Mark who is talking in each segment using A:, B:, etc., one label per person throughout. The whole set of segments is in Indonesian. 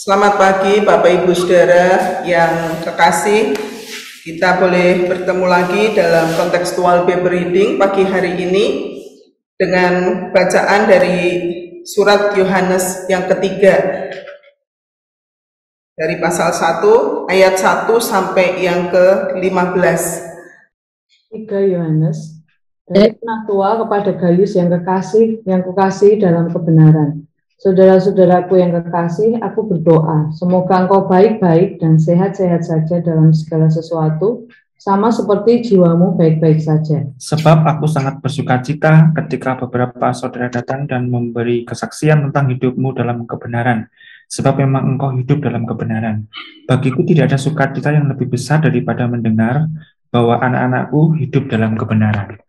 A: Selamat pagi Bapak Ibu Saudara yang kekasih. Kita boleh bertemu lagi dalam kontekstual Bible reading pagi hari ini dengan bacaan dari surat Yohanes yang ketiga dari pasal 1 ayat 1 sampai yang ke-15.
B: 3 Yohanes dari penatua kepada Gayus yang kekasih dalam kebenaran. Saudara-saudaraku yang kekasih, aku berdoa, semoga engkau baik-baik dan sehat-sehat saja dalam segala sesuatu, sama seperti jiwamu baik-baik saja.
C: Sebab aku sangat bersukacita ketika beberapa saudara datang dan memberi kesaksian tentang hidupmu dalam kebenaran, sebab memang engkau hidup dalam kebenaran. Bagiku tidak ada sukacita yang lebih besar daripada mendengar bahwa anak-anakku hidup dalam kebenaran.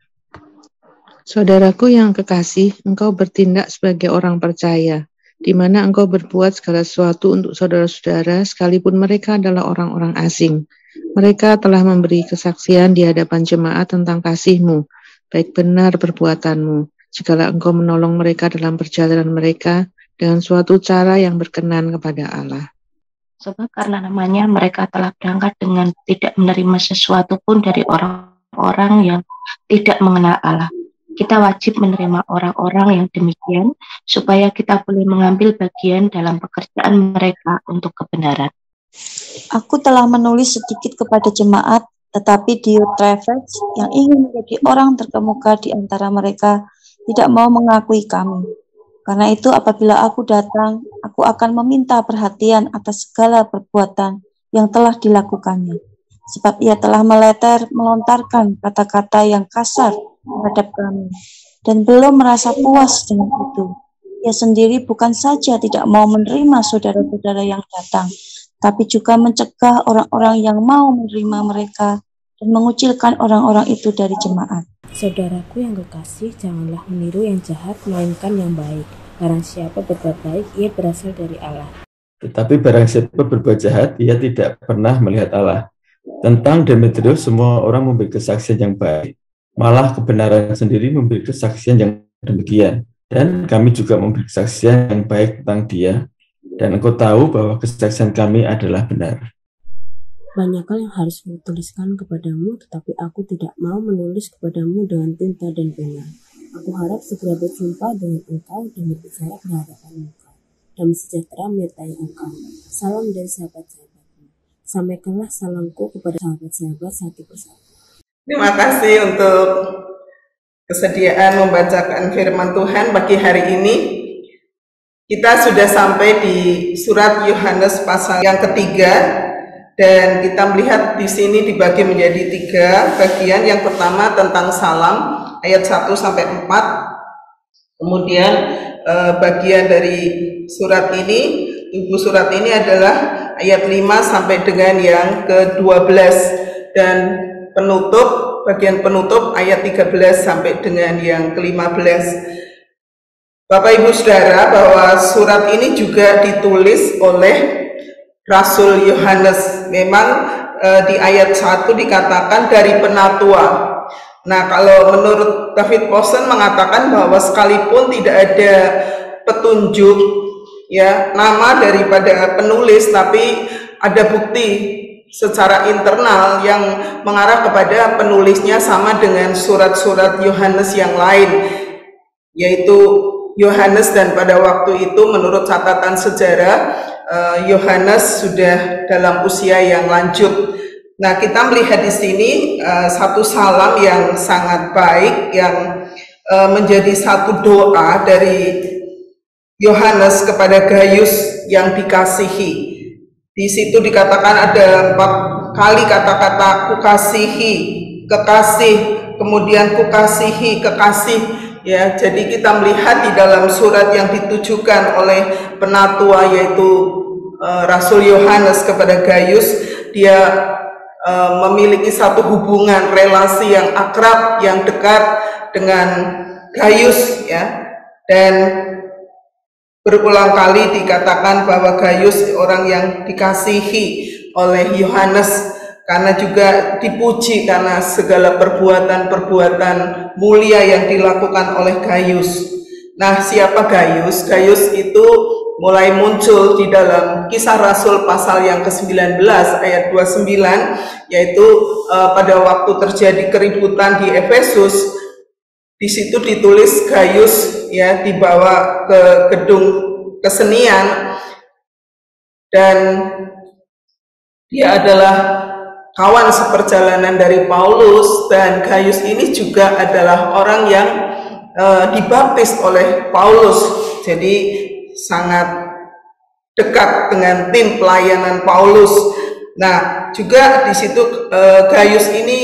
D: Saudaraku yang kekasih, engkau bertindak sebagai orang percaya, di mana engkau berbuat segala sesuatu untuk saudara-saudara, sekalipun mereka adalah orang-orang asing. Mereka telah memberi kesaksian di hadapan jemaat tentang kasih-Mu, baik benar perbuatan-Mu, jikalau engkau menolong mereka dalam perjalanan mereka dengan suatu cara yang berkenan kepada Allah.
E: Sebab karena namanya mereka telah berangkat dengan tidak menerima sesuatu pun dari orang-orang yang tidak mengenal Allah. Kita wajib menerima orang-orang yang demikian, supaya kita boleh mengambil bagian dalam pekerjaan mereka untuk kebenaran.
F: Aku telah menulis sedikit kepada jemaat, tetapi Diotrephes yang ingin menjadi orang terkemuka di antara mereka tidak mau mengakui kami. Karena itu apabila aku datang, aku akan meminta perhatian atas segala perbuatan yang telah dilakukannya. Sebab ia telah melontarkan kata-kata yang kasar terhadap kami, dan belum merasa puas dengan itu. Ia sendiri bukan saja tidak mau menerima saudara-saudara yang datang, tapi juga mencegah orang-orang yang mau menerima mereka dan mengucilkan orang-orang itu dari jemaat.
G: Saudaraku yang kekasih, janganlah meniru yang jahat, melainkan yang baik. Barang siapa berbuat baik, ia berasal dari Allah.
H: Tetapi barang siapa berbuat jahat, ia tidak pernah melihat Allah. Tentang Demetrius, semua orang memberi kesaksian yang baik. Malah kebenaran sendiri memberi kesaksian yang demikian. Dan kami juga memberi kesaksian yang baik tentang dia. Dan engkau tahu bahwa kesaksian kami adalah benar.
G: Banyak hal yang harus kutuliskan kepadamu, tetapi aku tidak mau menulis kepadamu dengan tinta dan pena. Aku harap segera berjumpa dengan engkau dan berbicara berhadapan muka. Damai sejahtera menyertai engkau. Salam dari sahabat-sahabatmu. Sampaikanlah salamku kepada sahabat-sahabat satu persatu.
A: Terima kasih untuk kesediaan membacakan firman Tuhan pagi hari ini. Kita sudah sampai di surat Yohanes pasal yang ketiga, dan kita melihat di sini dibagi menjadi 3 bagian. Yang pertama tentang salam ayat 1 sampai 4. Kemudian bagian dari surat ini, buku surat ini adalah ayat 5 sampai dengan yang ke-12, dan bagian penutup ayat 13 sampai dengan yang ke-15. Bapak Ibu Saudara, bahwa surat ini juga ditulis oleh Rasul Yohanes. Memang di ayat 1 dikatakan dari penatua. Nah, kalau menurut David Powson mengatakan bahwa sekalipun tidak ada petunjuk nama daripada penulis, tapi ada bukti secara internal yang mengarah kepada penulisnya sama dengan surat-surat Yohanes yang lain, yaitu Yohanes. Dan pada waktu itu menurut catatan sejarah, Yohanes sudah dalam usia yang lanjut. Nah, kita melihat di sini satu salam yang sangat baik yang menjadi satu doa dari Yohanes kepada Gayus yang dikasihi. Di situ dikatakan ada 4 kali kata-kata kukasihi, kekasih, kemudian kukasihi, kekasih. Ya, jadi kita melihat di dalam surat yang ditujukan oleh penatua, yaitu Rasul Yohanes kepada Gayus, dia memiliki satu hubungan relasi yang akrab, yang dekat dengan Gayus, ya. Dan berulang kali dikatakan bahwa Gayus orang yang dikasihi oleh Yohanes, karena juga dipuji karena segala perbuatan-perbuatan mulia yang dilakukan oleh Gayus. Nah, siapa Gayus? Gayus itu mulai muncul di dalam Kisah Rasul pasal yang ke-19 ayat 29, yaitu pada waktu terjadi keributan di Efesus. Di situ ditulis Gaius ya dibawa ke gedung kesenian, dan dia adalah kawan seperjalanan dari Paulus, dan Gaius ini juga adalah orang yang dibaptis oleh Paulus, jadi sangat dekat dengan tim pelayanan Paulus. Nah, juga di situ Gaius ini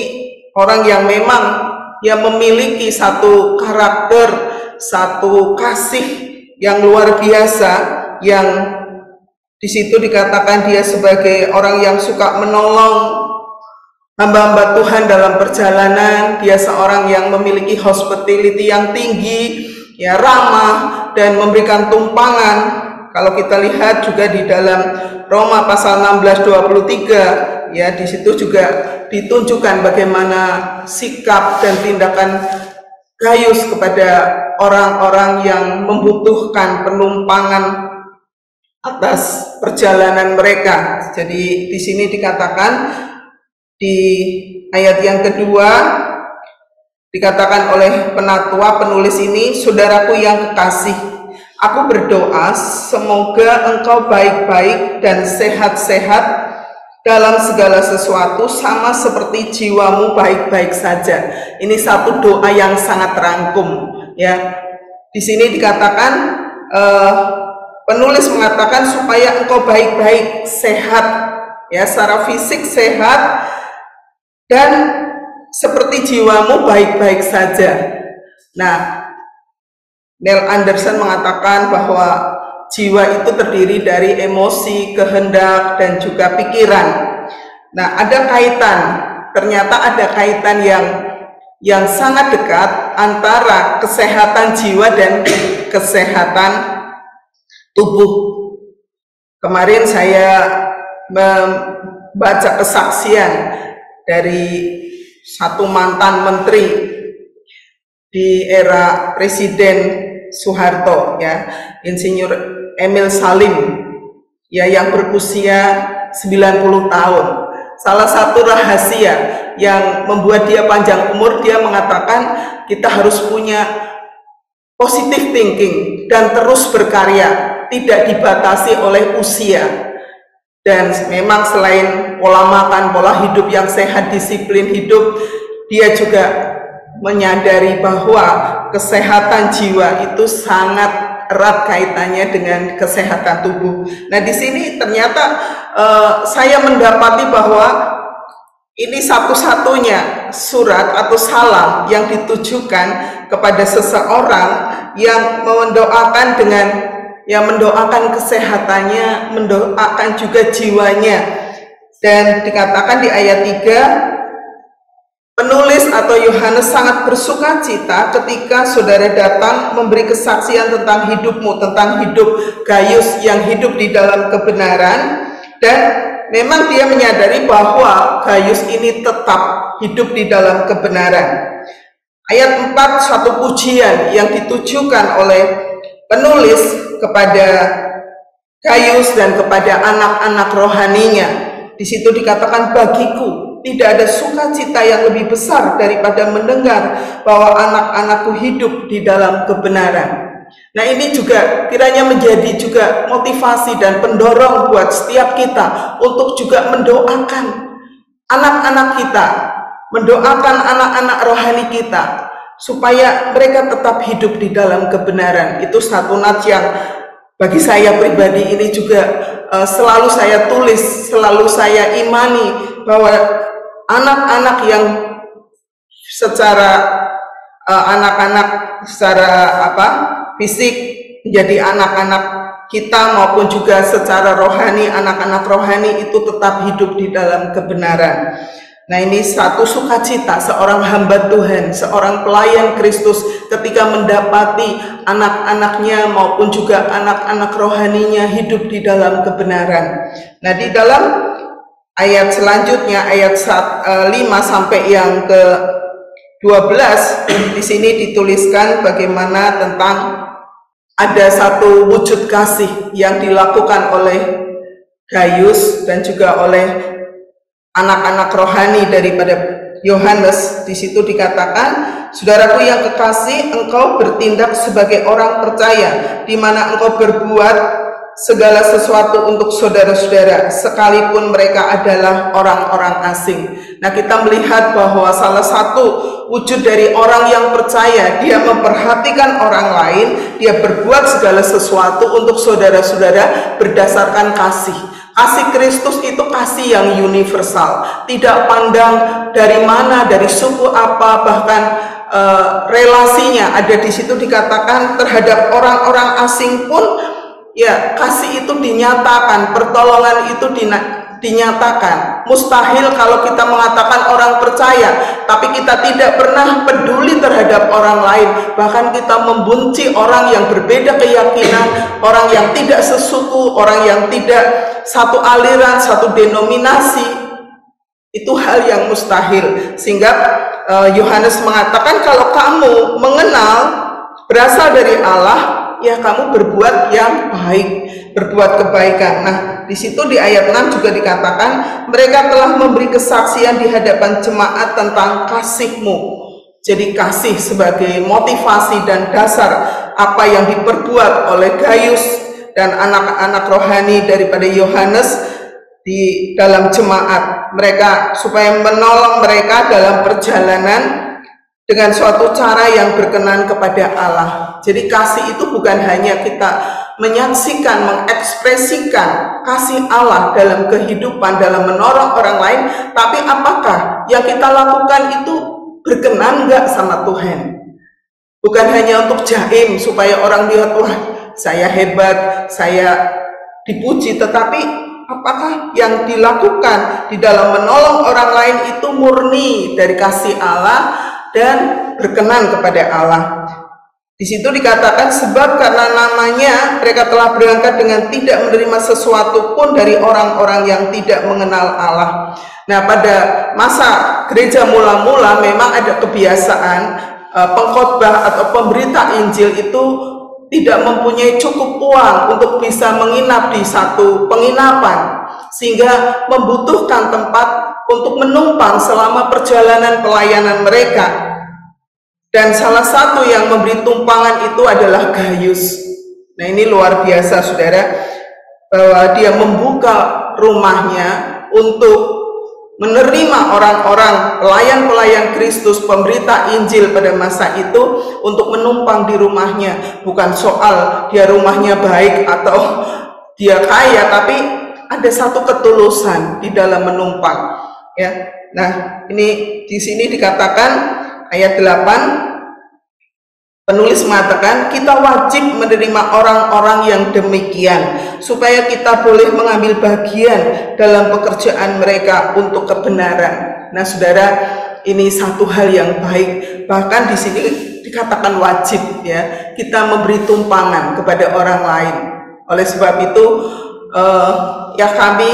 A: orang yang memang yang memiliki satu karakter, satu kasih yang luar biasa, yang di situ dikatakan dia sebagai orang yang suka menolong hamba-hamba Tuhan dalam perjalanan. Dia seorang yang memiliki hospitality yang tinggi, ya ramah dan memberikan tumpangan. Kalau kita lihat juga di dalam Roma pasal 16:23, ya di situ juga ditunjukkan bagaimana sikap dan tindakan Gaius kepada orang-orang yang membutuhkan penumpangan atas perjalanan mereka. Jadi di sini dikatakan di ayat yang kedua, dikatakan oleh penatua penulis ini, saudaraku yang kekasih, aku berdoa semoga engkau baik-baik dan sehat-sehat dalam segala sesuatu, sama seperti jiwamu baik-baik saja. Ini satu doa yang sangat rangkum, ya. Di sini dikatakan penulis mengatakan supaya engkau baik-baik, sehat, ya, secara fisik sehat dan seperti jiwamu baik-baik saja. Nah, Neil Anderson mengatakan bahwa jiwa itu terdiri dari emosi, kehendak, dan juga pikiran. Nah, ada kaitan, ternyata ada kaitan yang sangat dekat antara kesehatan jiwa dan kesehatan tubuh. Kemarin saya membaca kesaksian dari satu mantan menteri di era Presiden Soeharto, ya, Insinyur Emil Salim, ya, yang berusia 90 tahun. Salah satu rahasia yang membuat dia panjang umur, dia mengatakan kita harus punya positive thinking dan terus berkarya, tidak dibatasi oleh usia. Dan memang selain pola makan, pola hidup yang sehat, disiplin hidup, dia juga menyadari bahwa kesehatan jiwa itu sangat erat kaitannya dengan kesehatan tubuh. Nah, di sini ternyata saya mendapati bahwa ini satu-satunya surat atau salam yang ditujukan kepada seseorang yang mendoakan mendoakan kesehatannya, mendoakan juga jiwanya. Dan dikatakan di ayat 3, penulis atau Yohanes sangat bersuka cita ketika saudara datang memberi kesaksian tentang hidupmu, tentang hidup Gaius yang hidup di dalam kebenaran, dan memang dia menyadari bahwa Gaius ini tetap hidup di dalam kebenaran. Ayat 4, satu pujian yang ditujukan oleh penulis kepada Gaius dan kepada anak-anak rohaninya. Di situ dikatakan, bagiku tidak ada sukacita yang lebih besar daripada mendengar bahwa anak-anakku hidup di dalam kebenaran. Nah, ini juga kiranya menjadi juga motivasi dan pendorong buat setiap kita untuk juga mendoakan anak-anak kita, mendoakan anak-anak rohani kita, supaya mereka tetap hidup di dalam kebenaran. Itu satu nats yang bagi saya pribadi ini juga selalu saya tulis, selalu saya imani, bahwa anak-anak yang secara fisik menjadi anak-anak kita, maupun juga secara rohani, anak-anak rohani itu tetap hidup di dalam kebenaran. Nah, ini satu sukacita seorang hamba Tuhan, seorang pelayan Kristus ketika mendapati anak-anaknya maupun juga anak-anak rohaninya hidup di dalam kebenaran. Nah, di dalam ayat selanjutnya, ayat 5 sampai yang ke-12, di sini dituliskan bagaimana tentang ada satu wujud kasih yang dilakukan oleh Gaius dan juga oleh anak-anak rohani daripada Yohanes. Di situ dikatakan, saudaraku yang kekasih, engkau bertindak sebagai orang percaya, di mana engkau berbuat segala sesuatu untuk saudara-saudara, sekalipun mereka adalah orang-orang asing. Nah, kita melihat bahwa salah satu wujud dari orang yang percaya, dia memperhatikan orang lain, dia berbuat segala sesuatu untuk saudara-saudara berdasarkan kasih. Kasih Kristus itu kasih yang universal, tidak pandang dari mana, dari suku apa, bahkan relasinya. Ada di situ dikatakan terhadap orang-orang asing pun, ya, kasih itu dinyatakan, pertolongan itu dinyatakan. Mustahil kalau kita mengatakan orang percaya, tapi kita tidak pernah peduli terhadap orang lain. Bahkan kita membenci orang yang berbeda keyakinan, orang yang tidak sesuku, orang yang tidak satu aliran, satu denominasi. Itu hal yang mustahil. Sehingga Yohanes mengatakan, kalau kamu mengenal berasal dari Allah, ya kamu berbuat yang baik, berbuat kebaikan. Nah, di situ di ayat 6 juga dikatakan, mereka telah memberi kesaksian di hadapan jemaat tentang kasih-Mu. Jadi kasih sebagai motivasi dan dasar apa yang diperbuat oleh Gaius dan anak-anak rohani daripada Yohanes di dalam jemaat mereka, supaya menolong mereka dalam perjalanan dengan suatu cara yang berkenan kepada Allah. Jadi kasih itu bukan hanya kita menyaksikan, mengekspresikan kasih Allah dalam kehidupan, dalam menolong orang lain, tapi apakah yang kita lakukan itu berkenan nggak sama Tuhan? Bukan hanya untuk jaim supaya orang lihat, wah saya hebat, saya dipuji, tetapi apakah yang dilakukan di dalam menolong orang lain itu murni dari kasih Allah dan berkenan kepada Allah. Di situ dikatakan, sebab karena namanya mereka telah berangkat dengan tidak menerima sesuatu pun dari orang-orang yang tidak mengenal Allah. Nah, pada masa gereja mula-mula memang ada kebiasaan pengkhotbah atau pemberita Injil itu tidak mempunyai cukup uang untuk bisa menginap di satu penginapan, sehingga membutuhkan tempat untuk menumpang selama perjalanan pelayanan mereka. Dan salah satu yang memberi tumpangan itu adalah Gaius. Nah, ini luar biasa saudara, bahwa dia membuka rumahnya untuk menerima orang-orang pelayan-pelayan Kristus, pemberita Injil pada masa itu, untuk menumpang di rumahnya. Bukan soal dia rumahnya baik atau dia kaya, tapi ada satu ketulusan di dalam menumpang, ya. Nah, ini di sini dikatakan ayat 8, penulis mengatakan, kita wajib menerima orang-orang yang demikian, supaya kita boleh mengambil bagian dalam pekerjaan mereka untuk kebenaran. Nah saudara, ini satu hal yang baik. Bahkan di sini dikatakan wajib, ya, kita memberi tumpangan kepada orang lain. Oleh sebab itu, ya kami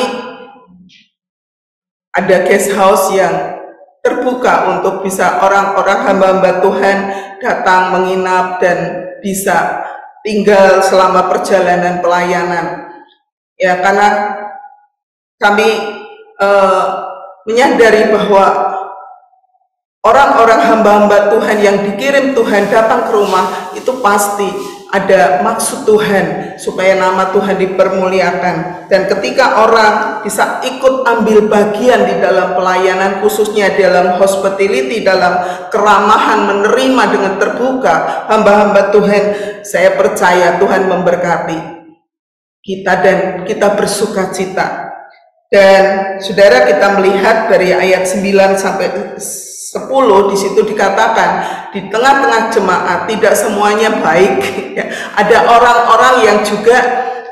A: ada guest house yang terbuka untuk bisa orang-orang hamba-hamba Tuhan datang menginap dan bisa tinggal selama perjalanan pelayanan. Ya, karena kami menyadari bahwa orang-orang hamba-hamba Tuhan yang dikirim Tuhan datang ke rumah itu pasti ada maksud Tuhan supaya nama Tuhan dipermuliakan. Dan ketika orang bisa ikut ambil bagian di dalam pelayanan, khususnya dalam hospitality, dalam keramahan, menerima dengan terbuka hamba-hamba Tuhan, saya percaya Tuhan memberkati kita dan kita bersuka cita. Dan saudara, kita melihat dari ayat 9 sampai 10 di situ dikatakan, di tengah-tengah jemaat tidak semuanya baik, ya. Ada orang-orang yang juga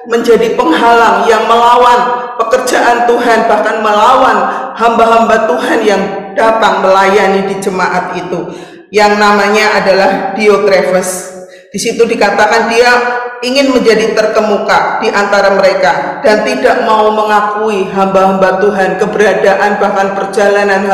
A: menjadi penghalang, yang melawan pekerjaan Tuhan, bahkan melawan hamba-hamba Tuhan yang datang melayani di jemaat itu, yang namanya adalah Diotrephes. Di situ dikatakan dia ingin menjadi terkemuka di antara mereka dan tidak mau mengakui hamba-hamba Tuhan, keberadaan bahkan perjalanan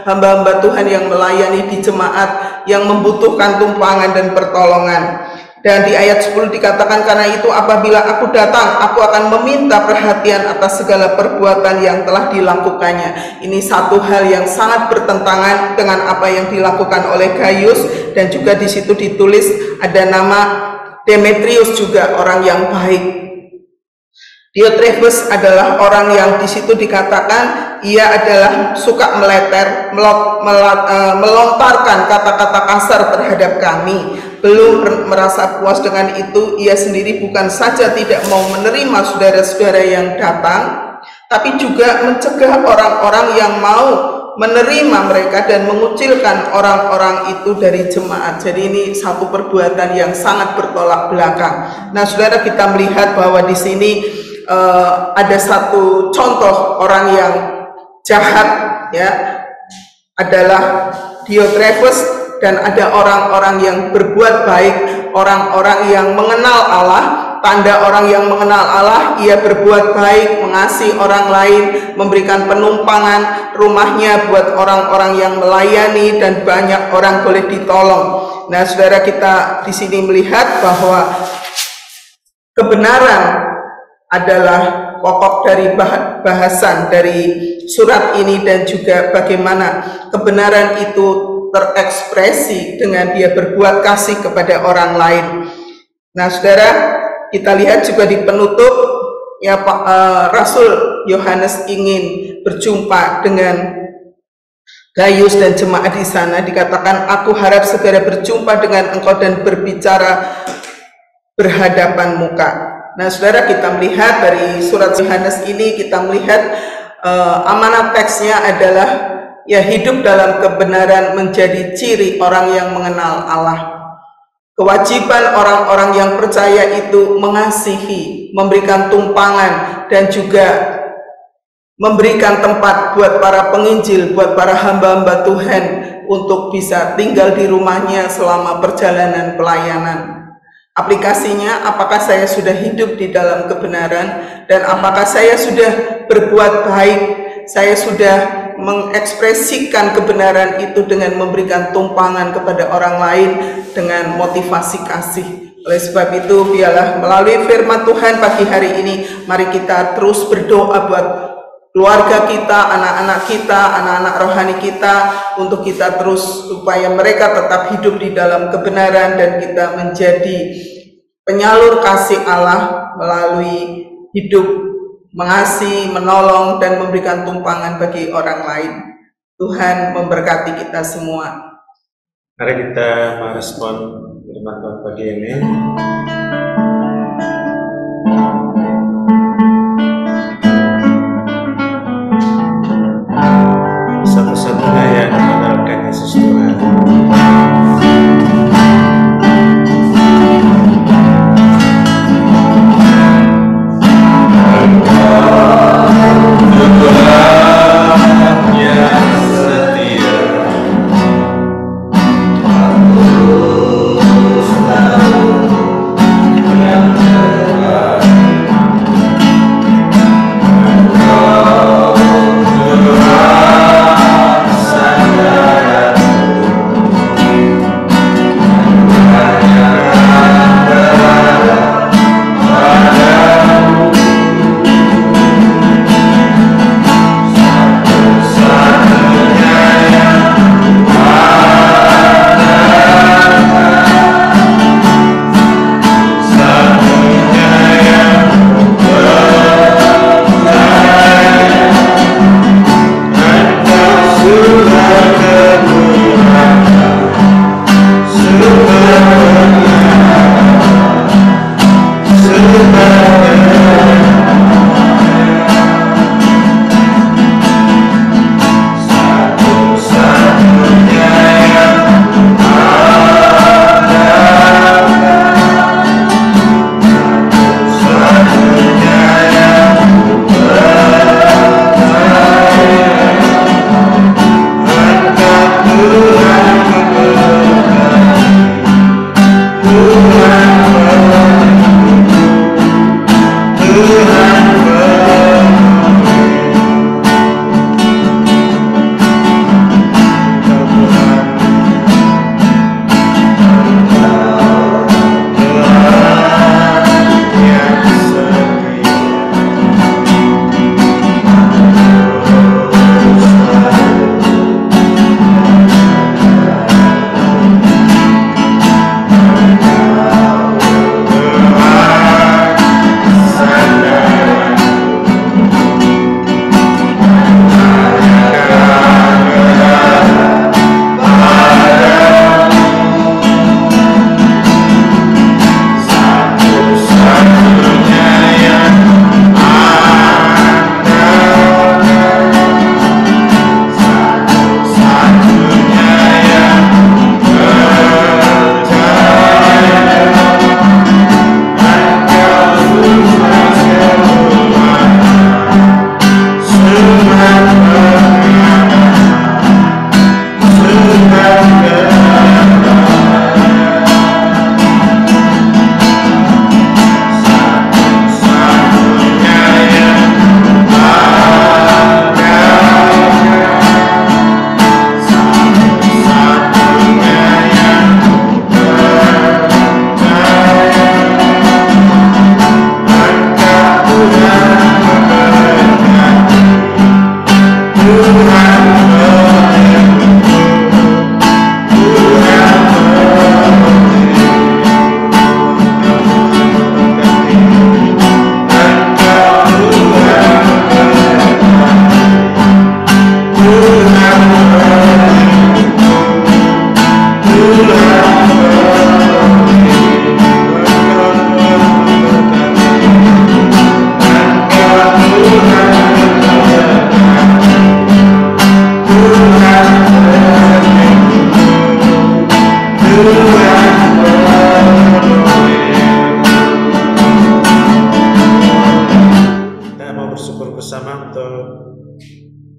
A: hamba-hamba Tuhan yang melayani di jemaat yang membutuhkan tumpangan dan pertolongan. Dan di ayat 10 dikatakan, karena itu apabila aku datang, aku akan meminta perhatian atas segala perbuatan yang telah dilakukannya. Ini satu hal yang sangat bertentangan dengan apa yang dilakukan oleh Gaius, dan juga di situ ditulis ada nama Demetrius juga orang yang baik. Diotrephes adalah orang yang di situ dikatakan ia adalah suka melontarkan kata-kata kasar terhadap kami. Belum merasa puas dengan itu, ia sendiri bukan saja tidak mau menerima saudara-saudara yang datang, tapi juga mencegah orang-orang yang mau menerima mereka dan mengucilkan orang-orang itu dari jemaat. Jadi ini satu perbuatan yang sangat bertolak belakang. Nah, saudara, kita melihat bahwa di sini ada satu contoh orang yang jahat, ya, adalah Diotrephes. Dan ada orang-orang yang berbuat baik, orang-orang yang mengenal Allah. Tanda orang yang mengenal Allah, ia berbuat baik, mengasihi orang lain, memberikan penumpangan rumahnya buat orang-orang yang melayani, dan banyak orang boleh ditolong. Nah, saudara, kita di sini melihat bahwa kebenaran adalah pokok dari bahasan dari surat ini, dan juga bagaimana kebenaran itu terekspresi dengan dia berbuat kasih kepada orang lain. Nah, saudara, kita lihat juga di penutup, ya, Rasul Yohanes ingin berjumpa dengan Gaius dan jemaat di sana. Dikatakan, aku harap segera berjumpa dengan engkau dan berbicara berhadapan muka. Nah, saudara, kita melihat dari surat Yohanes ini, kita melihat amanat teksnya adalah, ya, hidup dalam kebenaran menjadi ciri orang yang mengenal Allah. Kewajiban orang-orang yang percaya itu mengasihi, memberikan tumpangan, dan juga memberikan tempat buat para penginjil, buat para hamba-hamba Tuhan untuk bisa tinggal di rumahnya selama perjalanan pelayanan. Aplikasinya, apakah saya sudah hidup di dalam kebenaran, dan apakah saya sudah berbuat baik, saya sudah mengekspresikan kebenaran itu dengan memberikan tumpangan kepada orang lain dengan motivasi kasih. Oleh sebab itu, biarlah melalui firman Tuhan pagi hari ini, mari kita terus berdoa buat keluarga kita, anak-anak kita, anak-anak rohani kita, untuk kita terus supaya mereka tetap hidup di dalam kebenaran, dan kita menjadi penyalur kasih Allah melalui hidup mengasihi, menolong, dan memberikan tumpangan bagi orang lain. Tuhan memberkati kita semua.
I: Mari kita merespon firman Tuhan pagi ini. Satu-satunya yang mengenalkan Yesus Tuhan.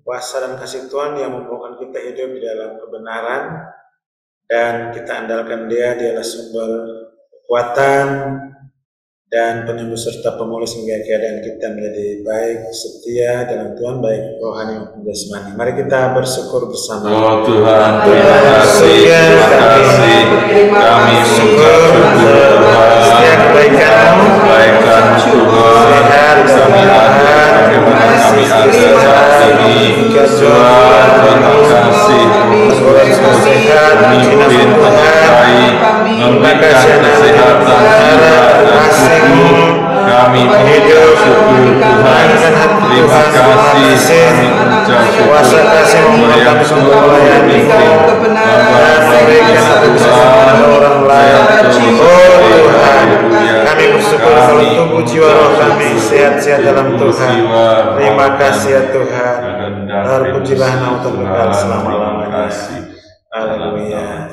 I: kuasa dan kasih Tuhan yang membawakan kita hidup di dalam kebenaran, dan kita andalkan Dialah sumber kekuatan dan penembus serta pemulih sehingga keadaan kita menjadi baik, setia dalam Tuhan, baik rohani maupun jasmani. Mari kita bersyukur bersama.
J: Oh Tuhan, terima kasih, kami syukur
I: setiap kebaikan-Mu,
J: Tuhan, kami ada, bagaimana kami ada saat ini, Tuhan, terima kasih, kami mungkin menyertai, memberikan kesehatan jiwa dan tubuh, kami hidup syukur Tuhan, terima kasih, kami mengucap syukur yang sungguh menikmati, memberikan Tuhan, oh Tuhan, kami bersyukur kalau tubuh jiwa roh kami sehat-sehat dalam Tuhan. Terima kasih ya Tuhan. Terpujilah nama Tuhan selama-lamanya. Haleluya.